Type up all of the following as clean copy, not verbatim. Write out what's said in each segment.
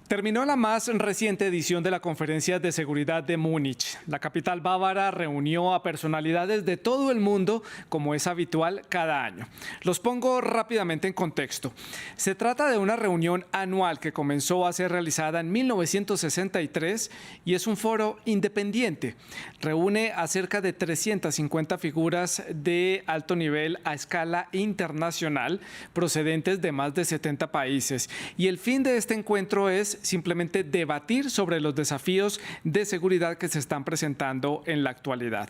Terminó la más reciente edición de la Conferencia de Seguridad de Múnich. La capital bávara reunió a personalidades de todo el mundo, como es habitual cada año. Los pongo rápidamente en contexto. Se trata de una reunión anual que comenzó a ser realizada en 1963 y es un foro independiente. Reúne a cerca de 350 figuras de alto nivel a escala internacional, procedentes de más de 70 países. Y el fin de este encuentro es simplemente debatir sobre los desafíos de seguridad que se están presentando en la actualidad.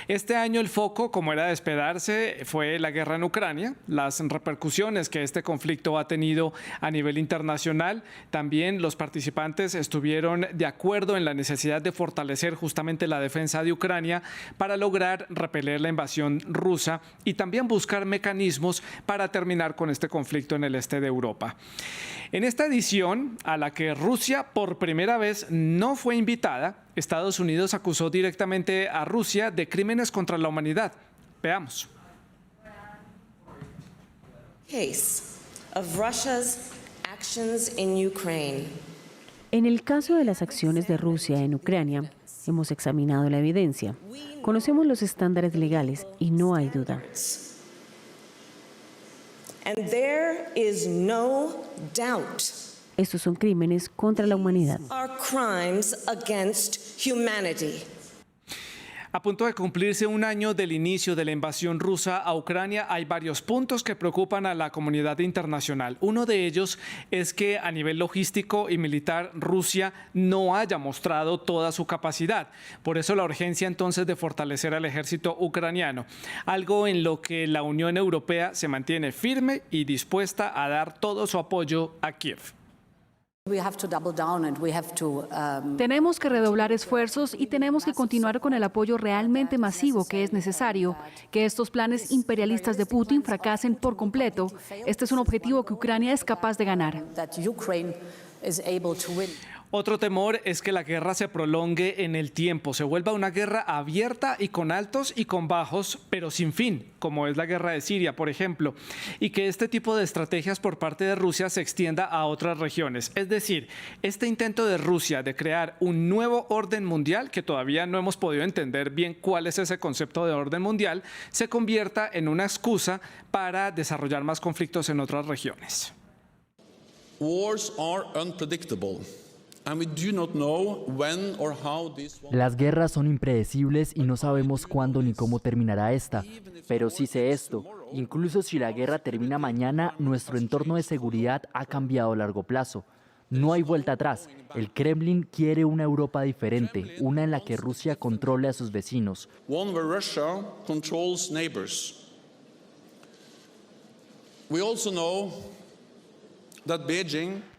Este año el foco, como era de esperarse, fue la guerra en Ucrania, las repercusiones que este conflicto ha tenido a nivel internacional. También los participantes estuvieron de acuerdo en la necesidad de fortalecer justamente la defensa de Ucrania para lograr repeler la invasión rusa y también buscar mecanismos para terminar con este conflicto en el este de Europa. En esta edición, a la que Rusia por primera vez no fue invitada, Estados Unidos acusó directamente a Rusia de crímenes contra la humanidad. Veamos. Case of Russia's actions in Ukraine. En el caso de las acciones de Rusia en Ucrania, hemos examinado la evidencia. Conocemos los estándares legales y no hay duda. And there is no doubt. Estos son crímenes contra la humanidad. Are crimes against humanity. A punto de cumplirse un año del inicio de la invasión rusa a Ucrania, hay varios puntos que preocupan a la comunidad internacional. Uno de ellos es que a nivel logístico y militar Rusia no haya mostrado toda su capacidad. Por eso la urgencia entonces de fortalecer al ejército ucraniano, algo en lo que la Unión Europea se mantiene firme y dispuesta a dar todo su apoyo a Kiev. Tenemos que redoblar esfuerzos y tenemos que continuar con el apoyo realmente masivo que es necesario. Que estos planes imperialistas de Putin fracasen por completo. Este es un objetivo que Ucrania es capaz de ganar. Otro temor es que la guerra se prolongue en el tiempo, se vuelva una guerra abierta y con altos y con bajos, pero sin fin, como es la guerra de Siria, por ejemplo, y que este tipo de estrategias por parte de Rusia se extienda a otras regiones. Es decir, este intento de Rusia de crear un nuevo orden mundial, que todavía no hemos podido entender bien cuál es ese concepto de orden mundial, se convierta en una excusa para desarrollar más conflictos en otras regiones. Wars are unpredictable. Las guerras son impredecibles y no sabemos cuándo ni cómo terminará esta. Pero sí sé esto, incluso si la guerra termina mañana, nuestro entorno de seguridad ha cambiado a largo plazo. No hay vuelta atrás. El Kremlin quiere una Europa diferente, una en la que Rusia controle a sus vecinos. One where Russia controls neighbors. We also know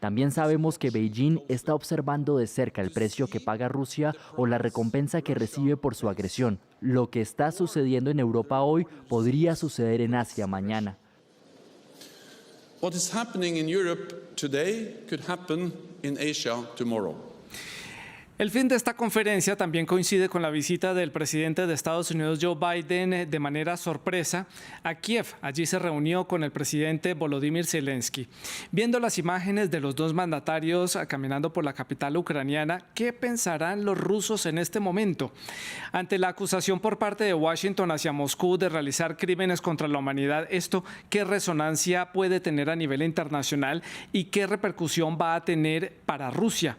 También sabemos que Beijing está observando de cerca el precio que paga Rusia o la recompensa que recibe por su agresión. Lo que está sucediendo en Europa hoy podría suceder en Asia mañana. What is happening in Europe today could happen in Asia tomorrow. El fin de esta conferencia también coincide con la visita del presidente de Estados Unidos, Joe Biden, de manera sorpresa a Kiev. Allí se reunió con el presidente Volodymyr Zelensky. Viendo las imágenes de los dos mandatarios caminando por la capital ucraniana, ¿qué pensarán los rusos en este momento? Ante la acusación por parte de Washington hacia Moscú de realizar crímenes contra la humanidad, ¿esto qué resonancia puede tener a nivel internacional y qué repercusión va a tener para Rusia?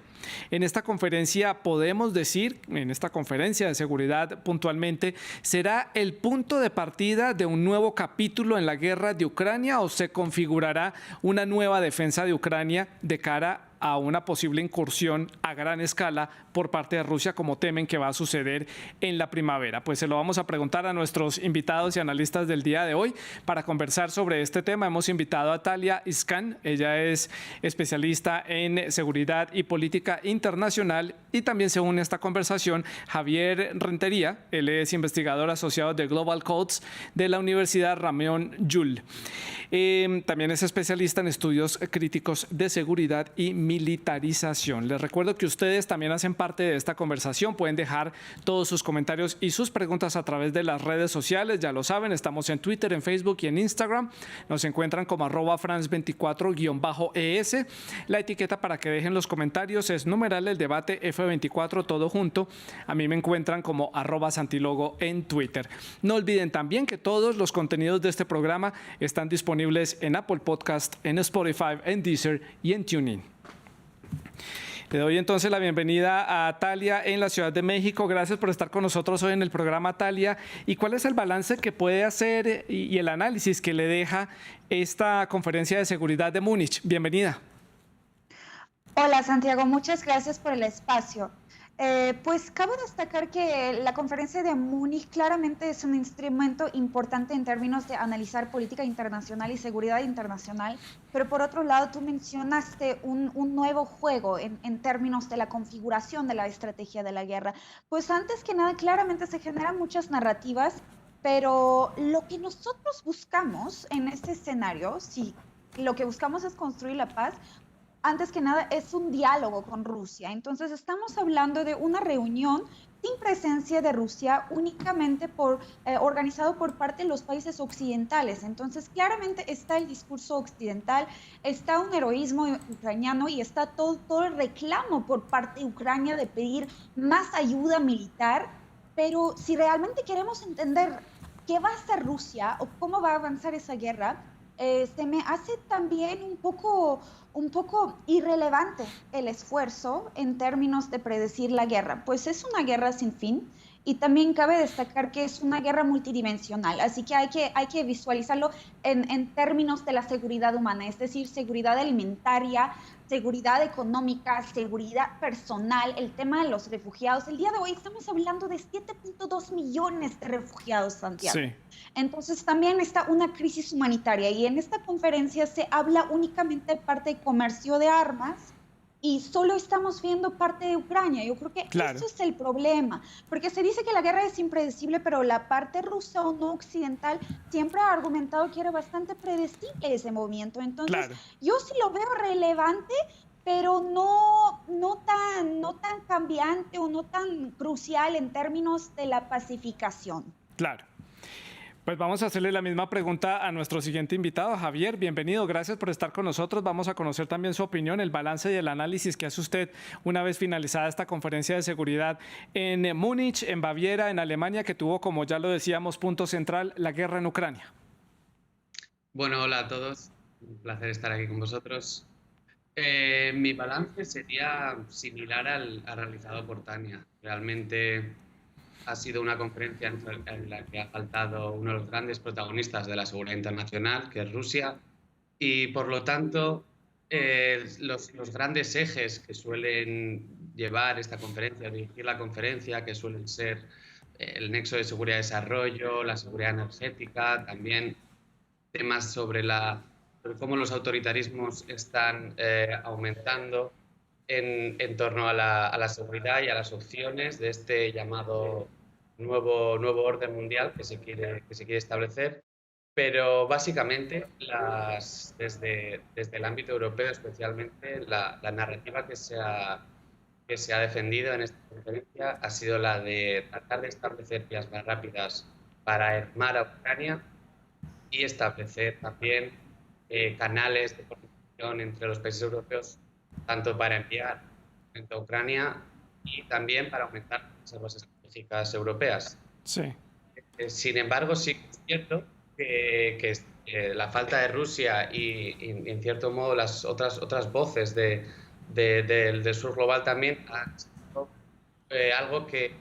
En esta conferencia podemos decir, en esta conferencia de seguridad puntualmente, ¿será el punto de partida de un nuevo capítulo en la guerra de Ucrania o se configurará una nueva defensa de Ucrania de cara a una posible incursión a gran escala por parte de Rusia, como temen que va a suceder en la primavera? Pues se lo vamos a preguntar a nuestros invitados y analistas del día de hoy. Para conversar sobre este tema hemos invitado a Talia Iskan. Ella es especialista en seguridad y política internacional, y también se une a esta conversación Javier Rentería. Él es investigador asociado de Global Codes de la Universidad Ramón Llull. También es especialista en estudios críticos de seguridad y desmilitarización. Les recuerdo que ustedes también hacen parte de esta conversación. Pueden dejar todos sus comentarios y sus preguntas a través de las redes sociales. Ya lo saben, estamos en Twitter, en Facebook y en Instagram. Nos encuentran como @France24_ES. La etiqueta para que dejen los comentarios es numeral el debate F24 todo junto. A mí me encuentran como @Santilogo en Twitter. No olviden también que todos los contenidos de este programa están disponibles en Apple Podcast, en Spotify, en Deezer y en TuneIn. Le doy entonces la bienvenida a Talia en la Ciudad de México. Gracias por estar con nosotros hoy en el programa, Talia. ¿Y cuál es el balance que puede hacer y el análisis que le deja esta conferencia de seguridad de Múnich? Bienvenida. Hola Santiago, muchas gracias por el espacio. Pues cabe destacar que la conferencia de Múnich claramente es un instrumento importante en términos de analizar política internacional y seguridad internacional, pero por otro lado tú mencionaste un nuevo juego en términos de la configuración de la estrategia de la guerra. Pues antes que nada, claramente se generan muchas narrativas, pero lo que nosotros buscamos en este escenario, si lo que buscamos es construir la paz, antes que nada es un diálogo con Rusia. Entonces estamos hablando de una reunión sin presencia de Rusia, únicamente organizado por parte de los países occidentales. Entonces claramente está el discurso occidental, está un heroísmo ucraniano y está todo el reclamo por parte de Ucrania de pedir más ayuda militar. Pero si realmente queremos entender qué va a hacer Rusia o cómo va a avanzar esa guerra, se me hace también un poco irrelevante el esfuerzo en términos de predecir la guerra, pues es una guerra sin fin y también cabe destacar que es una guerra multidimensional, así que hay que visualizarlo en términos de la seguridad humana, es decir, seguridad alimentaria, seguridad económica, seguridad personal, el tema de los refugiados. El día de hoy estamos hablando de 7.2 millones de refugiados, Santiago. Sí. Entonces también está una crisis humanitaria y en esta conferencia se habla únicamente de parte de comercio de armas y solo estamos viendo parte de Ucrania. Yo creo que eso es el problema, porque se dice que la guerra es impredecible, pero la parte rusa o no occidental siempre ha argumentado que era bastante predecible ese movimiento. Entonces, yo sí lo veo relevante, pero no tan cambiante o no tan crucial en términos de la pacificación. Claro. Pues vamos a hacerle la misma pregunta a nuestro siguiente invitado, Javier. Bienvenido, gracias por estar con nosotros. Vamos a conocer también su opinión, el balance y el análisis que hace usted una vez finalizada esta conferencia de seguridad en Múnich, en Baviera, en Alemania, que tuvo, como ya lo decíamos, punto central, la guerra en Ucrania. Bueno, hola a todos. Un placer estar aquí con vosotros. Mi balance sería similar al realizado por Tania. Realmente ha sido una conferencia en la que ha faltado uno de los grandes protagonistas de la seguridad internacional, que es Rusia, y por lo tanto los grandes ejes que suelen llevar esta conferencia, dirigir la conferencia, que suelen ser el nexo de seguridad y desarrollo, la seguridad energética, también temas sobre cómo los autoritarismos están aumentando en torno a la seguridad y a las opciones de este llamado nuevo orden mundial que se quiere establecer, pero básicamente desde el ámbito europeo especialmente la narrativa que se ha defendido en esta conferencia ha sido la de tratar de establecer vías más rápidas para armar a Ucrania y establecer también canales de comunicación entre los países europeos, tanto para enviar a Ucrania y también para aumentar las reservas estratégicas europeas. Sí. Sin embargo, sí es cierto que la falta de Rusia y en cierto modo las otras voces del sur global también han sido algo que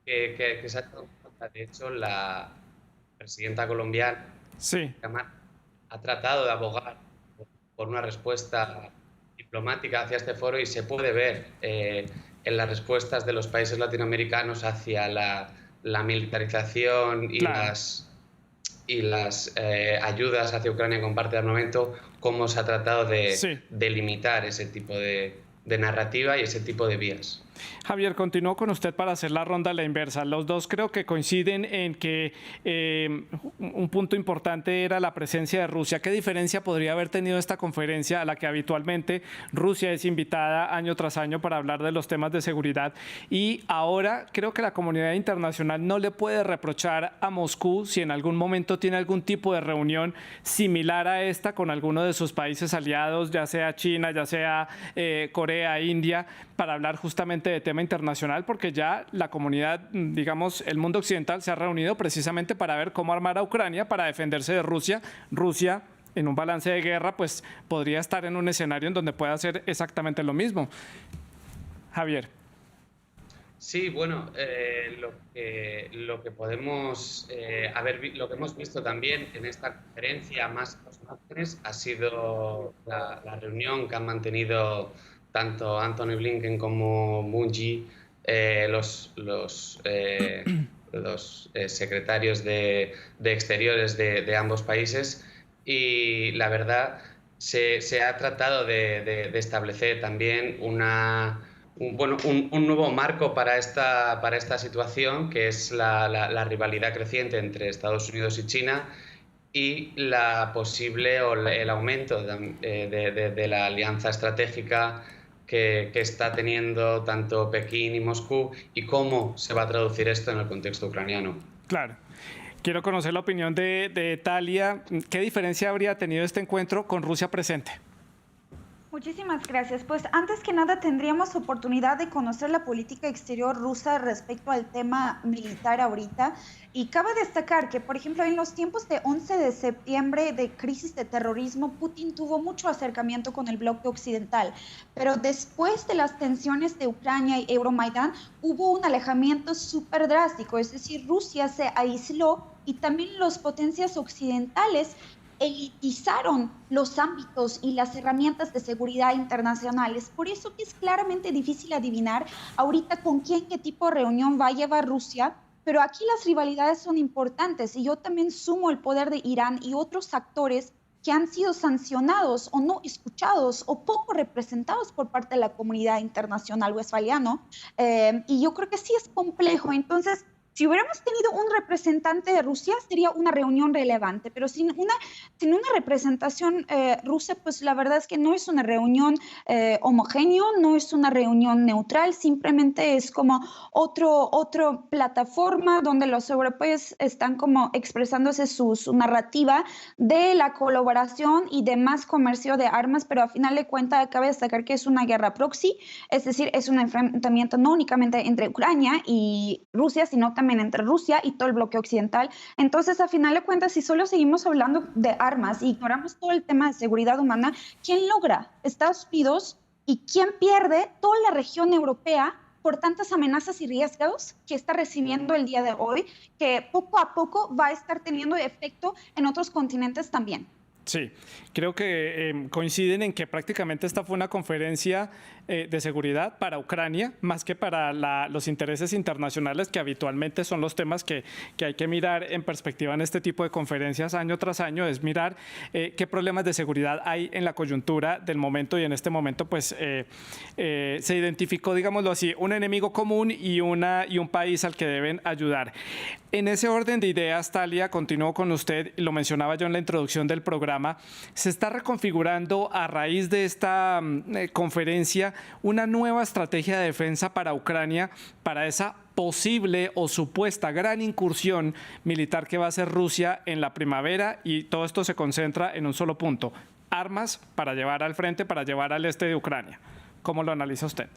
se ha dado cuenta. De hecho, la presidenta colombiana ha tratado de abogar por una respuesta diplomática hacia este foro y se puede ver en las respuestas de los países latinoamericanos hacia la militarización y las ayudas hacia Ucrania con parte de armamento, cómo se ha tratado de limitar ese tipo de narrativa y ese tipo de vías. Javier, continúo con usted para hacer la ronda a la inversa. Los dos creo que coinciden en que un punto importante era la presencia de Rusia. ¿Qué diferencia podría haber tenido esta conferencia a la que habitualmente Rusia es invitada año tras año para hablar de los temas de seguridad? Y ahora creo que la comunidad internacional no le puede reprochar a Moscú si en algún momento tiene algún tipo de reunión similar a esta con alguno de sus países aliados, ya sea China, ya sea Corea, India, para hablar justamente de tema internacional, porque ya la comunidad, digamos, el mundo occidental se ha reunido precisamente para ver cómo armar a Ucrania para defenderse de Rusia. Rusia, en un balance de guerra, pues podría estar en un escenario en donde pueda hacer exactamente lo mismo. Javier. Sí, bueno, lo que podemos lo que hemos visto también en esta conferencia más imágenes ha sido la reunión que han mantenido tanto Antony Blinken como Moon Jae, los secretarios de Exteriores de ambos países, y la verdad se ha tratado de establecer también un nuevo marco para esta situación, que es la rivalidad creciente entre Estados Unidos y China, y la posible el aumento de la alianza estratégica que está teniendo tanto Pekín y Moscú, y cómo se va a traducir esto en el contexto ucraniano. Claro. Quiero conocer la opinión de Talia. ¿Qué diferencia habría tenido este encuentro con Rusia presente? Muchísimas gracias. Pues antes que nada tendríamos oportunidad de conocer la política exterior rusa respecto al tema militar ahorita. Y cabe destacar que, por ejemplo, en los tiempos de 11 de septiembre de crisis de terrorismo, Putin tuvo mucho acercamiento con el bloque occidental. Pero después de las tensiones de Ucrania y Euromaidán, hubo un alejamiento súper drástico. Es decir, Rusia se aisló y también las potencias occidentales elitizaron los ámbitos y las herramientas de seguridad internacionales. Por eso que es claramente difícil adivinar ahorita con quién, qué tipo de reunión va a llevar Rusia, pero aquí las rivalidades son importantes, y yo también sumo el poder de Irán y otros actores que han sido sancionados o no escuchados o poco representados por parte de la comunidad internacional westfaliana, y yo creo que sí es complejo. Entonces, si hubiéramos tenido un representante de Rusia, sería una reunión relevante, pero sin una representación rusa, pues la verdad es que no es una reunión homogénea, no es una reunión neutral, simplemente es como otra plataforma donde los europeos están como expresándose su narrativa de la colaboración y de más comercio de armas, pero a final de cuentas cabe destacar que es una guerra proxy, es decir, es un enfrentamiento no únicamente entre Ucrania y Rusia, sino también entre Rusia y todo el bloque occidental. Entonces, a final de cuentas, si solo seguimos hablando de armas y ignoramos todo el tema de seguridad humana, ¿quién logra? Estados Unidos. ¿Y quién pierde? Toda la región europea, por tantas amenazas y riesgos que está recibiendo el día de hoy, que poco a poco va a estar teniendo efecto en otros continentes también. Sí, creo que coinciden en que prácticamente esta fue una conferencia de seguridad para Ucrania, más que para los intereses internacionales, que habitualmente son los temas que hay que mirar en perspectiva en este tipo de conferencias año tras año, es mirar qué problemas de seguridad hay en la coyuntura del momento, y en este momento pues se identificó, digámoslo así, un enemigo común y un país al que deben ayudar. En ese orden de ideas, Talia, continúo con usted, lo mencionaba yo en la introducción del programa, se está reconfigurando a raíz de esta conferencia una nueva estrategia de defensa para Ucrania, para esa posible o supuesta gran incursión militar que va a hacer Rusia en la primavera, y todo esto se concentra en un solo punto: armas para llevar al frente, para llevar al este de Ucrania. ¿Cómo lo analiza usted?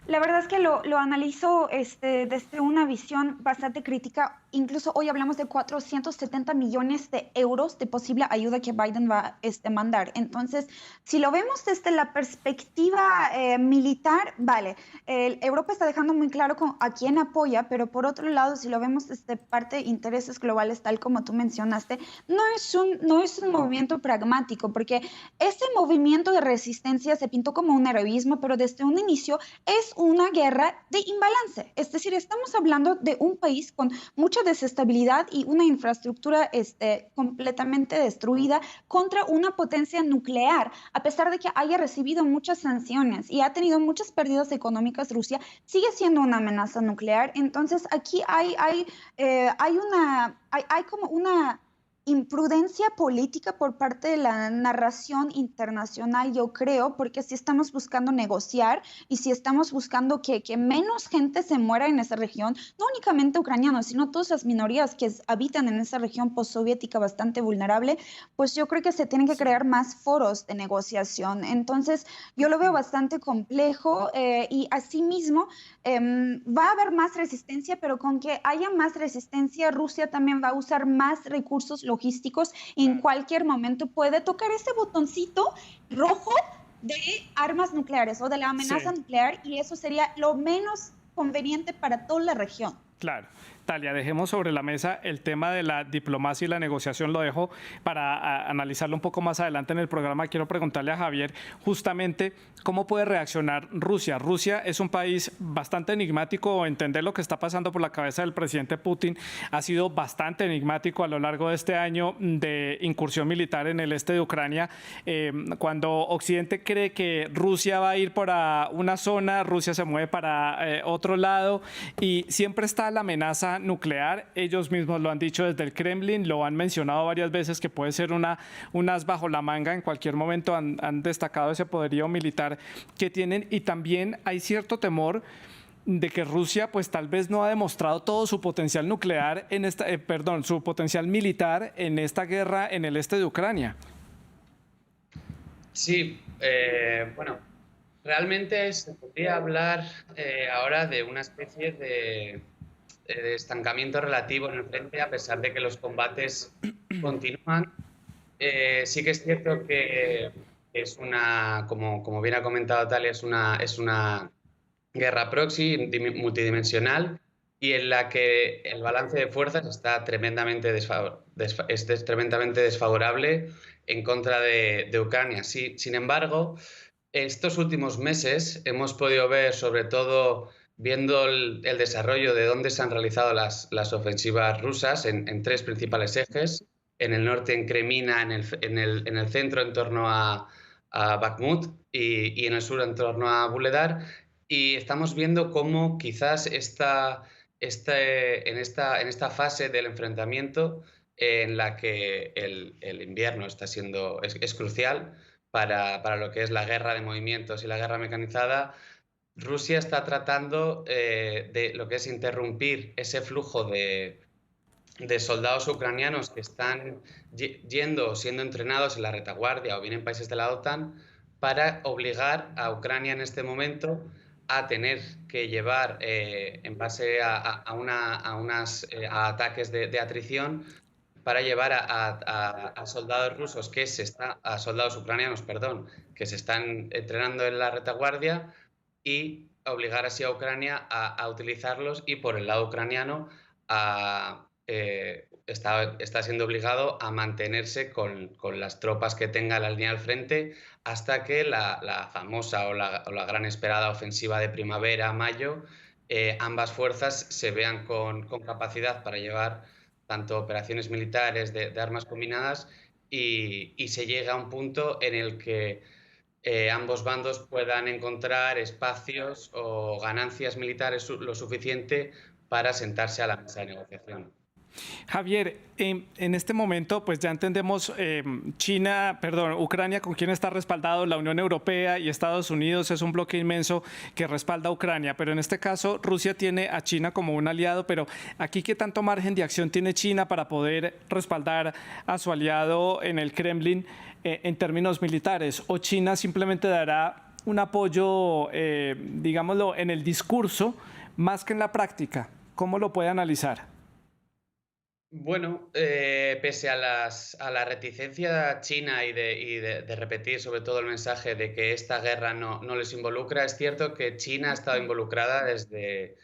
La verdad es que lo analizo desde una visión bastante crítica. Incluso hoy hablamos de 470 millones de euros de posible ayuda que Biden va a mandar. Entonces, si lo vemos desde la perspectiva militar, vale, Europa está dejando muy claro a quién apoya, pero por otro lado, si lo vemos desde parte de intereses globales, tal como tú mencionaste, no es un movimiento pragmático, porque ese movimiento de resistencia se pintó como un heroísmo, pero desde un inicio es una guerra de imbalance. Es decir, estamos hablando de un país con mucha desestabilidad y una infraestructura completamente destruida contra una potencia nuclear, a pesar de que haya recibido muchas sanciones y ha tenido muchas pérdidas económicas. Rusia sigue siendo una amenaza nuclear. Entonces aquí hay como una imprudencia política por parte de la narración internacional, yo creo, porque si estamos buscando negociar y si estamos buscando que menos gente se muera en esa región, no únicamente ucranianos, sino todas las minorías que habitan en esa región postsoviética bastante vulnerable, pues yo creo que se tienen que crear más foros de negociación. Entonces, yo lo veo bastante complejo y asimismo va a haber más resistencia, pero con que haya más resistencia, Rusia también va a usar más recursos logísticos y en cualquier momento puede tocar ese botoncito rojo de armas nucleares o de la amenaza nuclear, y eso sería lo menos conveniente para toda la región. Claro. Talia, dejemos sobre la mesa el tema de la diplomacia y la negociación, lo dejo para analizarlo un poco más adelante en el programa. Quiero preguntarle a Javier justamente cómo puede reaccionar Rusia. Rusia es un país bastante enigmático, entender lo que está pasando por la cabeza del presidente Putin ha sido bastante enigmático a lo largo de este año de incursión militar en el este de Ucrania. Cuando Occidente cree que Rusia va a ir para una zona, Rusia se mueve para otro lado y siempre está la amenaza nuclear. Ellos mismos lo han dicho desde el Kremlin, lo han mencionado varias veces que puede ser unas bajo la manga en cualquier momento. Han destacado ese poderío militar que tienen, y también hay cierto temor de que Rusia pues tal vez no ha demostrado todo su potencial nuclear en esta, su potencial militar en esta guerra en el este de Ucrania. Sí, bueno, realmente se podría hablar ahora de una especie de estancamiento relativo en el frente, a pesar de que los combates continúan. Sí que es cierto que es una, como bien ha comentado Talia, es una guerra proxy multidimensional y en la que el balance de fuerzas está tremendamente desfavorable en contra de Ucrania. Sí, sin embargo, estos últimos meses hemos podido ver, sobre todo viendo el desarrollo de dónde se han realizado las ofensivas rusas en tres principales ejes: en el norte en Kremina, en el centro en torno a Bakhmut y en el sur en torno a Vuhledar, y estamos viendo cómo quizás en esta fase del enfrentamiento en la que el invierno es crucial para lo que es la guerra de movimientos y la guerra mecanizada, Rusia está tratando de lo que es interrumpir ese flujo de soldados ucranianos que están siendo entrenados en la retaguardia o bien en países de la OTAN, para obligar a Ucrania en este momento a tener que llevar, en base a ataques de atrición, para llevar a soldados rusos a soldados ucranianos, perdón, que se están entrenando en la retaguardia, y obligar así a Ucrania a utilizarlos, y por el lado ucraniano está siendo obligado a mantenerse con las tropas que tenga la línea al frente hasta que la famosa o la gran esperada ofensiva de primavera, mayo, ambas fuerzas se vean con capacidad para llevar tanto operaciones militares de armas combinadas y se llega a un punto en el que ambos bandos puedan encontrar espacios o ganancias militares lo suficiente para sentarse a la mesa de negociación. Javier, en este momento pues ya entendemos Ucrania con quién está respaldado. La Unión Europea y Estados Unidos es un bloque inmenso que respalda a Ucrania, pero en este caso Rusia tiene a China como un aliado. Pero aquí, ¿qué tanto margen de acción tiene China para poder respaldar a su aliado en el Kremlin en términos militares? ¿O China simplemente dará un apoyo, digámoslo, en el discurso más que en la práctica? ¿Cómo lo puede analizar? Bueno, pese a la reticencia china y de repetir sobre todo el mensaje de que esta guerra no les involucra, es cierto que China ha estado involucrada desde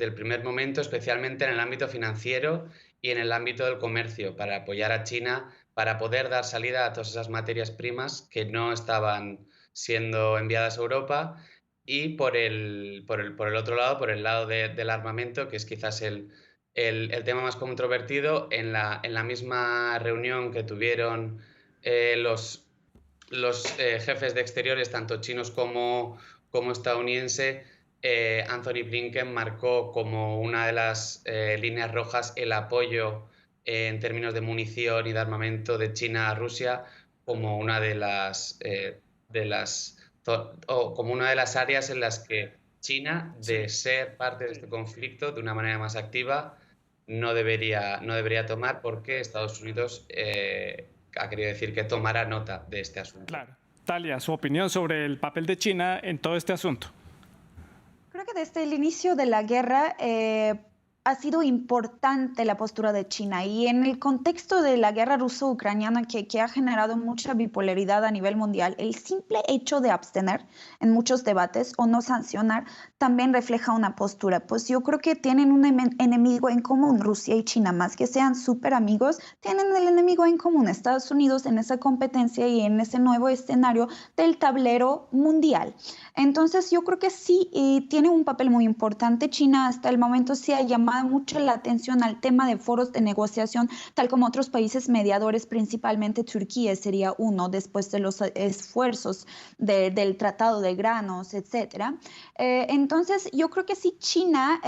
el primer momento, especialmente en el ámbito financiero y en el ámbito del comercio, para apoyar a China para poder dar salida a todas esas materias primas que no estaban siendo enviadas a Europa. Y por el otro lado, por el lado del armamento, que es quizás el el tema más controvertido. En la misma reunión que tuvieron los jefes de exteriores, tanto chinos como estadounidenses, Anthony Blinken marcó como una de las líneas rojas el apoyo en términos de munición y de armamento de China a Rusia como una de las áreas en las que China, de ser parte de este conflicto de una manera más activa, no debería tomar, porque Estados Unidos ha querido decir que tomará nota de este asunto. Claro. Talia, su opinión sobre el papel de China en todo este asunto. Creo que desde el inicio de la guerra ha sido importante la postura de China, y en el contexto de la guerra ruso-ucraniana que ha generado mucha bipolaridad a nivel mundial, el simple hecho de abstener en muchos debates o no sancionar también refleja una postura. Pues yo creo que tienen un enemigo en común, Rusia y China, más que sean súper amigos, tienen el enemigo en común, Estados Unidos, en esa competencia y en ese nuevo escenario del tablero mundial. Entonces yo creo que sí tiene un papel muy importante. China hasta el momento sí ha llamado mucho la atención al tema de foros de negociación, tal como otros países mediadores, principalmente Turquía sería uno, después de los esfuerzos del Tratado de Granos, etc. Entonces yo creo que sí, China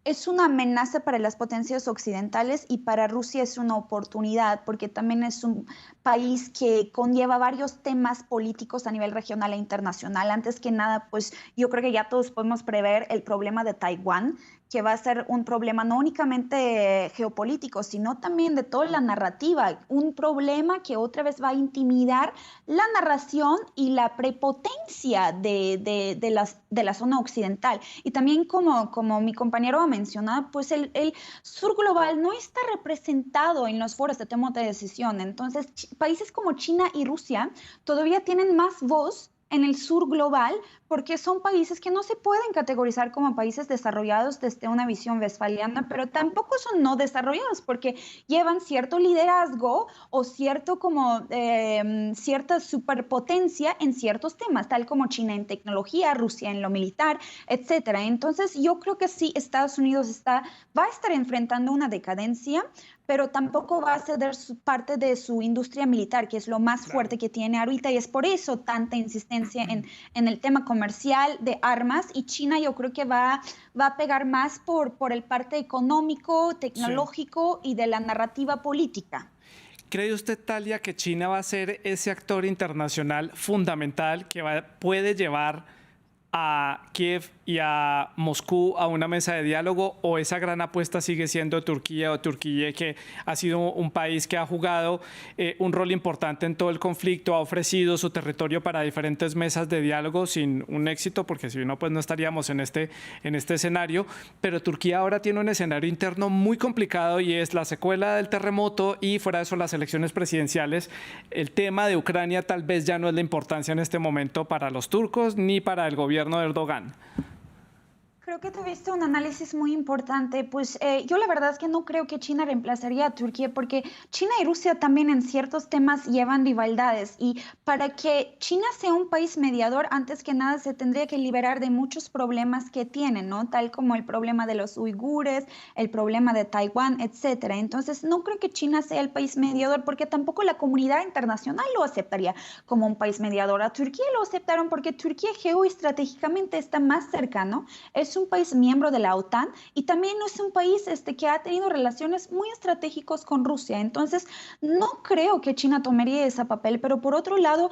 es una amenaza para las potencias occidentales, y para Rusia es una oportunidad, porque también es un país que conlleva varios temas políticos a nivel regional e internacional. Antes que nada, pues yo creo que ya todos podemos prever el problema de Taiwán, que va a ser un problema no únicamente geopolítico, sino también de toda la narrativa, un problema que otra vez va a intimidar la narración y la prepotencia de la zona occidental. Y también, como mi compañero ha mencionado, pues el sur global no está representado en los foros de toma de decisión. Entonces, países como China y Rusia todavía tienen más voz en el sur global, porque son países que no se pueden categorizar como países desarrollados desde una visión westfaliana, pero tampoco son no desarrollados, porque llevan cierto liderazgo o cierta superpotencia en ciertos temas, tal como China en tecnología, Rusia en lo militar, etcétera. Entonces yo creo que sí, Estados Unidos va a estar enfrentando una decadencia, pero tampoco va a ceder parte de su industria militar, que es lo más fuerte que tiene ahorita, y es por eso tanta insistencia en el tema comercial de armas. Y China yo creo que va a pegar más por el parte económico, tecnológico y de la narrativa política. ¿Cree usted, Talia, que China va a ser ese actor internacional fundamental que puede llevar a Kiev y a Moscú a una mesa de diálogo, o esa gran apuesta sigue siendo Turquía, que ha sido un país que ha jugado un rol importante en todo el conflicto, ha ofrecido su territorio para diferentes mesas de diálogo sin un éxito, porque si no, pues no estaríamos en este escenario? Pero Turquía ahora tiene un escenario interno muy complicado, y es la secuela del terremoto y, fuera de eso, las elecciones presidenciales. El tema de Ucrania tal vez ya no es la importancia en este momento para los turcos ni para el gobierno de Erdogan. Creo que tuviste un análisis muy importante. Pues yo la verdad es que no creo que China reemplazaría a Turquía, porque China y Rusia también en ciertos temas llevan rivalidades, y para que China sea un país mediador, antes que nada se tendría que liberar de muchos problemas que tienen, ¿no? Tal como el problema de los uigures, el problema de Taiwán, etcétera. Entonces no creo que China sea el país mediador, porque tampoco la comunidad internacional lo aceptaría como un país mediador. A Turquía lo aceptaron porque Turquía geoestratégicamente está más cercano, es un país miembro de la OTAN, y también es un país que ha tenido relaciones muy estratégicas con Rusia. Entonces no creo que China tomaría ese papel, pero por otro lado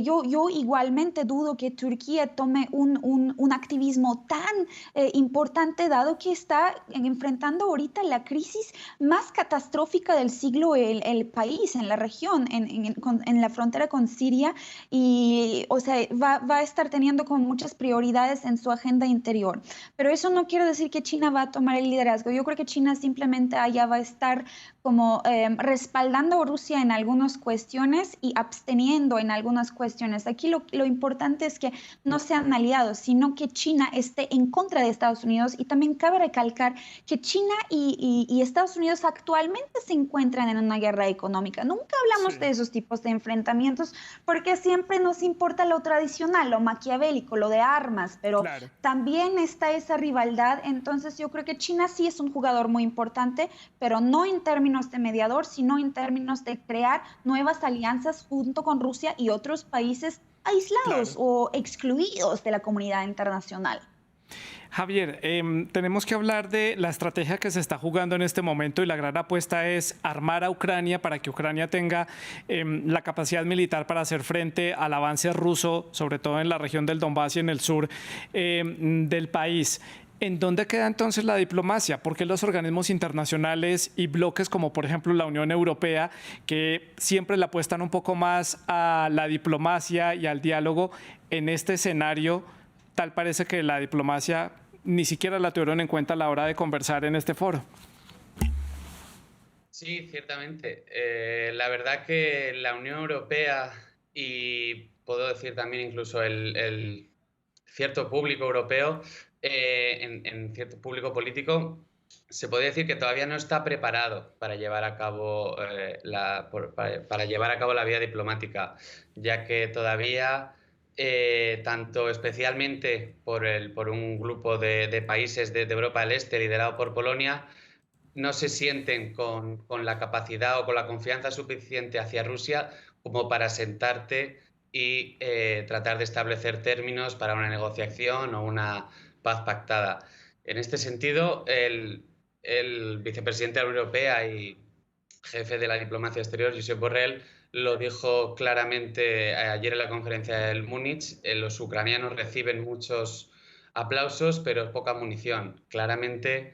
yo igualmente dudo que Turquía tome un activismo tan importante, dado que está enfrentando ahorita la crisis más catastrófica del siglo el país en la región, en la frontera con Siria, y o sea, va a estar teniendo como muchas prioridades en su agenda interior. Pero eso no quiere decir que China va a tomar el liderazgo. Yo creo que China simplemente allá va a estar como respaldando a Rusia en algunas cuestiones y absteniendo en algunas cuestiones. Aquí lo importante es que no sean aliados, sino que China esté en contra de Estados Unidos. Y también cabe recalcar que China y Estados Unidos actualmente se encuentran en una guerra económica. Nunca hablamos de esos tipos de enfrentamientos, porque siempre nos importa lo tradicional, lo maquiavélico, lo de armas, pero también está está esa rivalidad. Entonces yo creo que China sí es un jugador muy importante, pero no en términos de mediador, sino en términos de crear nuevas alianzas junto con Rusia y otros países aislados o excluidos de la comunidad internacional. Javier, tenemos que hablar de la estrategia que se está jugando en este momento y la gran apuesta es armar a Ucrania para que Ucrania tenga la capacidad militar para hacer frente al avance ruso, sobre todo en la región del Donbass y en el sur del país. ¿En dónde queda entonces la diplomacia? ¿Por qué los organismos internacionales y bloques como por ejemplo la Unión Europea, que siempre le apuestan un poco más a la diplomacia y al diálogo, en este escenario tal parece que la diplomacia ni siquiera la tuvieron en cuenta a la hora de conversar en este foro? Sí, ciertamente. La verdad que la Unión Europea y puedo decir también incluso el cierto público europeo, en cierto público político, se podría decir que todavía no está preparado para llevar a cabo, para llevar a cabo la vía diplomática, ya que todavía, tanto especialmente por un grupo de países de Europa del Este liderado por Polonia, no se sienten con la capacidad o con la confianza suficiente hacia Rusia como para sentarte y tratar de establecer términos para una negociación o una paz pactada. En este sentido, el vicepresidente de la Unión Europea y jefe de la diplomacia exterior, Josep Borrell, lo dijo claramente ayer en la conferencia del Múnich. Los ucranianos reciben muchos aplausos, pero poca munición. Claramente,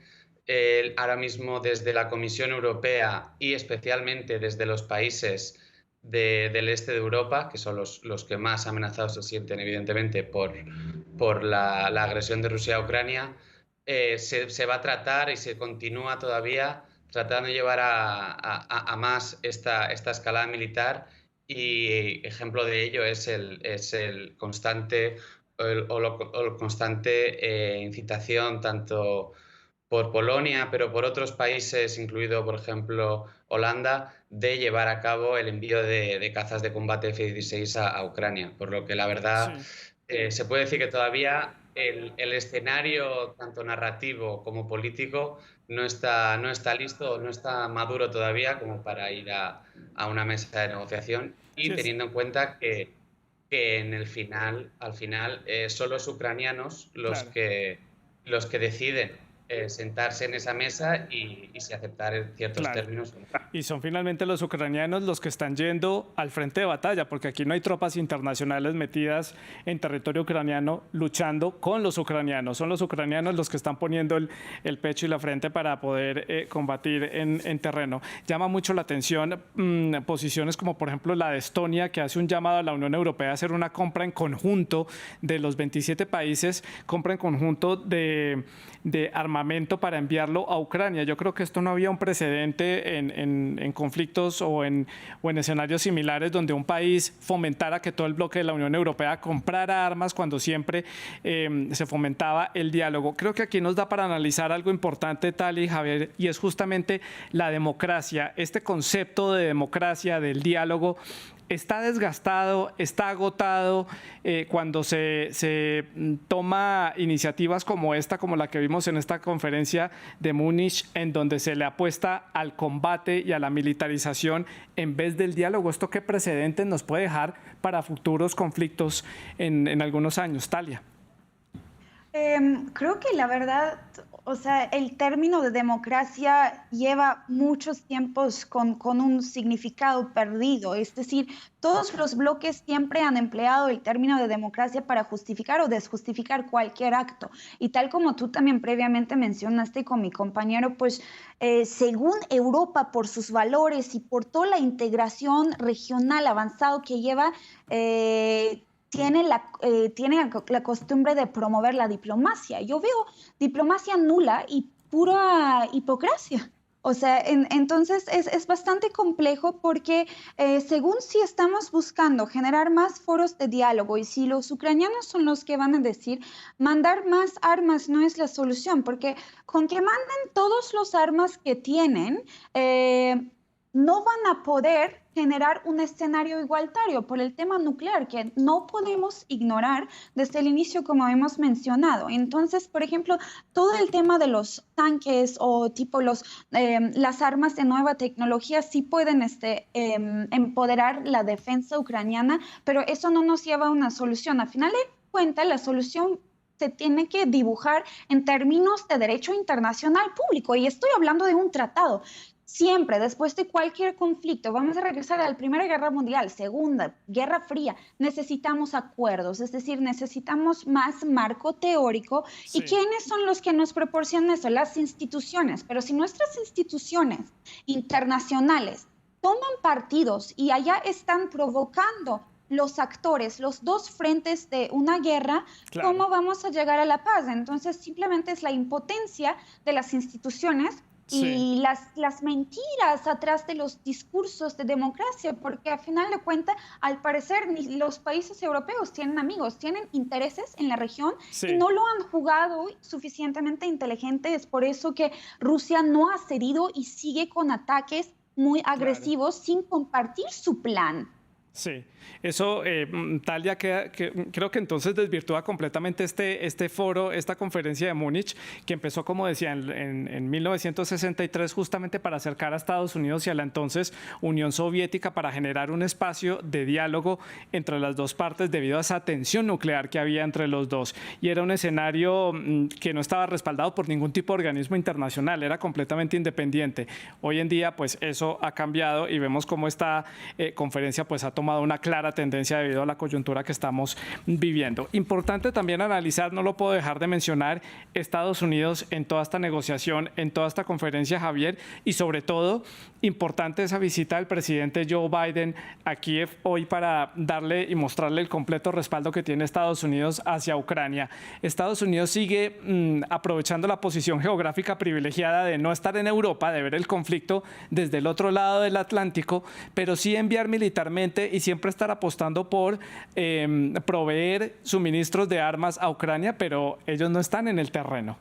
ahora mismo desde la Comisión Europea y especialmente desde los países del este de Europa, que son los que más amenazados se sienten evidentemente por la agresión de Rusia a Ucrania, se va a tratar y se continúa todavía tratando de llevar a más esta escalada militar, y ejemplo de ello es el constante incitación tanto por Polonia, pero por otros países, incluido por ejemplo Holanda, de llevar a cabo el envío de cazas de combate F-16 a Ucrania. Por lo que la verdad se puede decir que todavía el escenario tanto narrativo como político no está listo, no está maduro todavía como para ir a una mesa de negociación, y teniendo en cuenta que al final son los ucranianos los que deciden sentarse en esa mesa y si aceptar ciertos términos. Y son finalmente los ucranianos los que están yendo al frente de batalla, porque aquí no hay tropas internacionales metidas en territorio ucraniano luchando con los ucranianos. Son los ucranianos los que están poniendo el pecho y la frente para poder combatir en terreno. Llama mucho la atención posiciones como por ejemplo la de Estonia, que hace un llamado a la Unión Europea a hacer una compra en conjunto de los 27 países, compra en conjunto de armamento para enviarlo a Ucrania. Yo creo que esto no había un precedente en conflictos o en escenarios similares donde un país fomentara que todo el bloque de la Unión Europea comprara armas cuando siempre se fomentaba el diálogo. Creo que aquí nos da para analizar algo importante, Tali y Javier, y es justamente la democracia. Este concepto de democracia, del diálogo, está desgastado, está agotado cuando se toma iniciativas como esta, como la que vimos en esta conferencia de Múnich, en donde se le apuesta al combate y a la militarización en vez del diálogo. ¿Esto qué precedentes nos puede dejar para futuros conflictos en algunos años, Talia? Creo que la verdad, o sea, el término de democracia lleva muchos tiempos con un significado perdido. Es decir, todos los bloques siempre han empleado el término de democracia para justificar o desjustificar cualquier acto. Y tal como tú también previamente mencionaste con mi compañero, pues según Europa, por sus valores y por toda la integración regional avanzado que lleva, tiene la costumbre de promover la diplomacia. Yo veo diplomacia nula y pura hipocresía. O sea, entonces es bastante complejo porque según si estamos buscando generar más foros de diálogo y si los ucranianos son los que van a decir, mandar más armas no es la solución, porque con que manden todos los armas que tienen, no van a poder generar un escenario igualitario por el tema nuclear, que no podemos ignorar desde el inicio, como hemos mencionado. Entonces, por ejemplo, todo el tema de los tanques o tipo las armas de nueva tecnología sí pueden empoderar la defensa ucraniana, pero eso no nos lleva a una solución. A final de cuentas, la solución se tiene que dibujar en términos de derecho internacional público, y estoy hablando de un tratado. Siempre, después de cualquier conflicto, vamos a regresar a la Primera Guerra Mundial, Segunda, Guerra Fría, necesitamos acuerdos, es decir, necesitamos más marco teórico. Sí. ¿Y quiénes son los que nos proporcionan eso? Las instituciones. Pero si nuestras instituciones internacionales toman partidos y allá están provocando los actores, los dos frentes de una guerra, claro, ¿cómo vamos a llegar a la paz? Entonces, simplemente es la impotencia de las instituciones. Sí. Y las mentiras atrás de los discursos de democracia, porque al final de cuentas, al parecer, ni los países europeos tienen amigos, tienen intereses en la región, sí, y no lo han jugado suficientemente inteligente. Es por eso que Rusia no ha cedido y sigue con ataques muy agresivos, claro, sin compartir su plan. Sí, eso, Talia, creo que entonces desvirtúa completamente este foro, esta conferencia de Múnich, que empezó, como decía, en 1963, justamente para acercar a Estados Unidos y a la entonces Unión Soviética, para generar un espacio de diálogo entre las dos partes debido a esa tensión nuclear que había entre los dos. Y era un escenario que no estaba respaldado por ningún tipo de organismo internacional, era completamente independiente. Hoy en día, pues eso ha cambiado y vemos cómo esta conferencia pues ha tomado una clara tendencia debido a la coyuntura que estamos viviendo. Importante también analizar, no lo puedo dejar de mencionar, Estados Unidos en toda esta negociación, en toda esta conferencia, Javier, y sobre todo, importante esa visita del presidente Joe Biden a Kiev hoy para darle y mostrarle el completo respaldo que tiene Estados Unidos hacia Ucrania. Estados Unidos sigue aprovechando la posición geográfica privilegiada de no estar en Europa, de ver el conflicto desde el otro lado del Atlántico, pero sí enviar militarmente y siempre estar apostando por proveer suministros de armas a Ucrania, pero ellos no están en el terreno.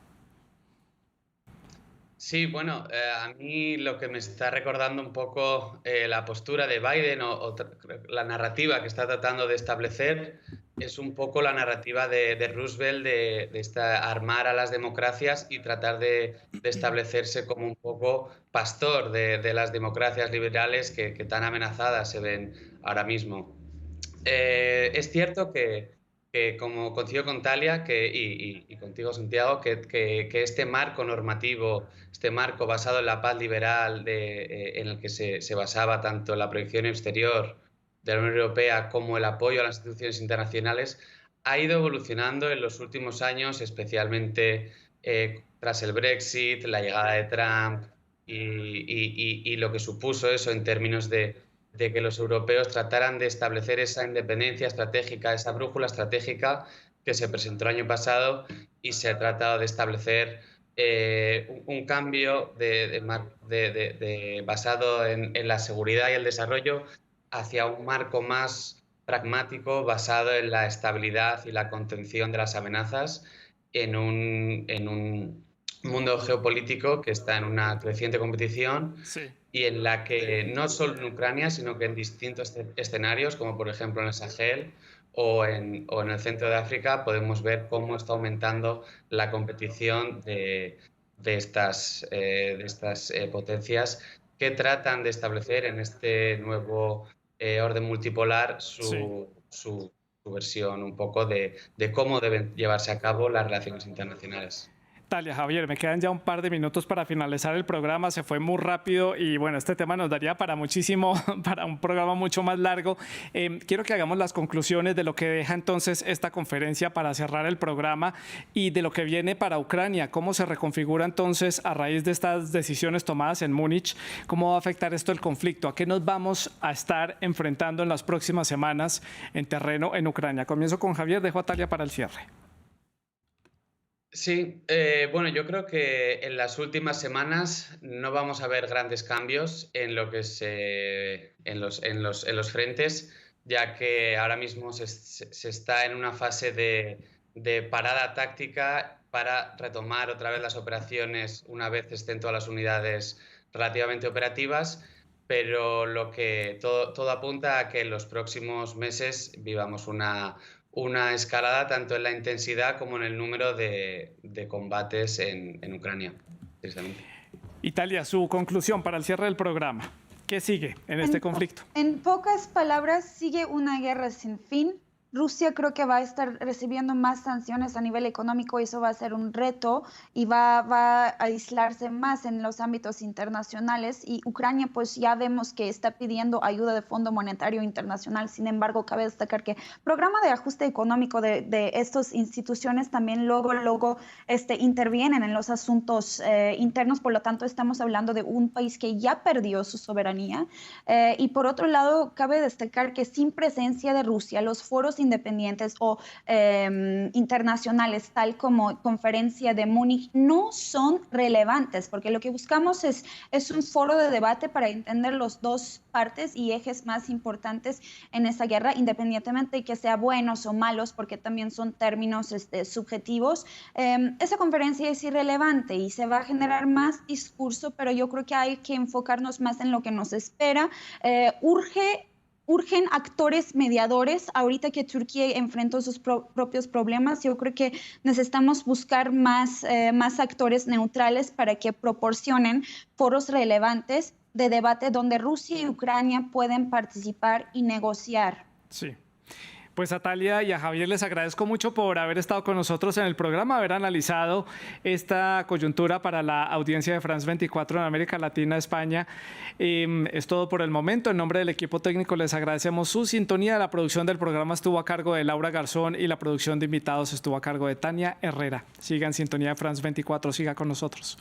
Sí, bueno, a mí lo que me está recordando un poco la postura de Biden o la narrativa que está tratando de establecer es un poco la narrativa de Roosevelt de armar a las democracias y tratar de establecerse como un poco pastor de las democracias liberales que tan amenazadas se ven ahora mismo. Es cierto que como coincido con Talia y contigo, Santiago, que este marco normativo, este marco basado en la paz liberal en el que se basaba tanto la proyección exterior de la Unión Europea como el apoyo a las instituciones internacionales, ha ido evolucionando en los últimos años, especialmente tras el Brexit, la llegada de Trump y lo que supuso eso en términos de que los europeos trataran de establecer esa independencia estratégica, esa brújula estratégica que se presentó el año pasado, y se ha tratado de establecer un cambio basado en la seguridad y el desarrollo hacia un marco más pragmático basado en la estabilidad y la contención de las amenazas en un mundo geopolítico que está en una creciente competición. Sí. Y en la que no solo en Ucrania, sino que en distintos escenarios, como por ejemplo en el Sahel o en el centro de África, podemos ver cómo está aumentando la competición de estas potencias que tratan de establecer en este nuevo orden multipolar su versión un poco de cómo deben llevarse a cabo las relaciones internacionales. Talia, Javier, me quedan ya un par de minutos para finalizar el programa, se fue muy rápido y bueno, este tema nos daría para muchísimo, para un programa mucho más largo. Quiero que hagamos las conclusiones de lo que deja entonces esta conferencia para cerrar el programa y de lo que viene para Ucrania, cómo se reconfigura entonces a raíz de estas decisiones tomadas en Múnich, cómo va a afectar esto el conflicto, a qué nos vamos a estar enfrentando en las próximas semanas en terreno en Ucrania. Comienzo con Javier, dejo a Talia para el cierre. Sí, bueno, yo creo que en las últimas semanas no vamos a ver grandes cambios en lo que en los frentes, ya que ahora mismo se está en una fase de parada táctica para retomar otra vez las operaciones una vez estén todas las unidades relativamente operativas. pero todo apunta a que en los próximos meses vivamos una escalada tanto en la intensidad como en el número de combates en Ucrania, tristemente. Italia, su conclusión para el cierre del programa. ¿Qué sigue en este conflicto? En pocas palabras, sigue una guerra sin fin. Rusia creo que va a estar recibiendo más sanciones a nivel económico y eso va a ser un reto y va a aislarse más en los ámbitos internacionales, y Ucrania pues ya vemos que está pidiendo ayuda de Fondo Monetario Internacional. Sin embargo, cabe destacar que el programa de ajuste económico de estas instituciones también luego intervienen en los asuntos internos. Por lo tanto, estamos hablando de un país que ya perdió su soberanía, y por otro lado, cabe destacar que sin presencia de Rusia, los foros independientes o internacionales, tal como Conferencia de Múnich, no son relevantes, porque lo que buscamos es un foro de debate para entender las dos partes y ejes más importantes en esa guerra, independientemente de que sea buenos o malos, porque también son términos subjetivos. Esa conferencia es irrelevante y se va a generar más discurso, pero yo creo que hay que enfocarnos más en lo que nos espera. Urgen actores mediadores. Ahorita que Turquía enfrentó sus propios problemas, yo creo que necesitamos buscar más actores neutrales para que proporcionen foros relevantes de debate donde Rusia y Ucrania pueden participar y negociar. Sí. Pues a Talia y a Javier les agradezco mucho por haber estado con nosotros en el programa, haber analizado esta coyuntura para la audiencia de France 24 en América Latina, España. Es todo por el momento. En nombre del equipo técnico les agradecemos su sintonía. La producción del programa estuvo a cargo de Laura Garzón y la producción de invitados estuvo a cargo de Tania Herrera. Siga en sintonía de France 24, siga con nosotros.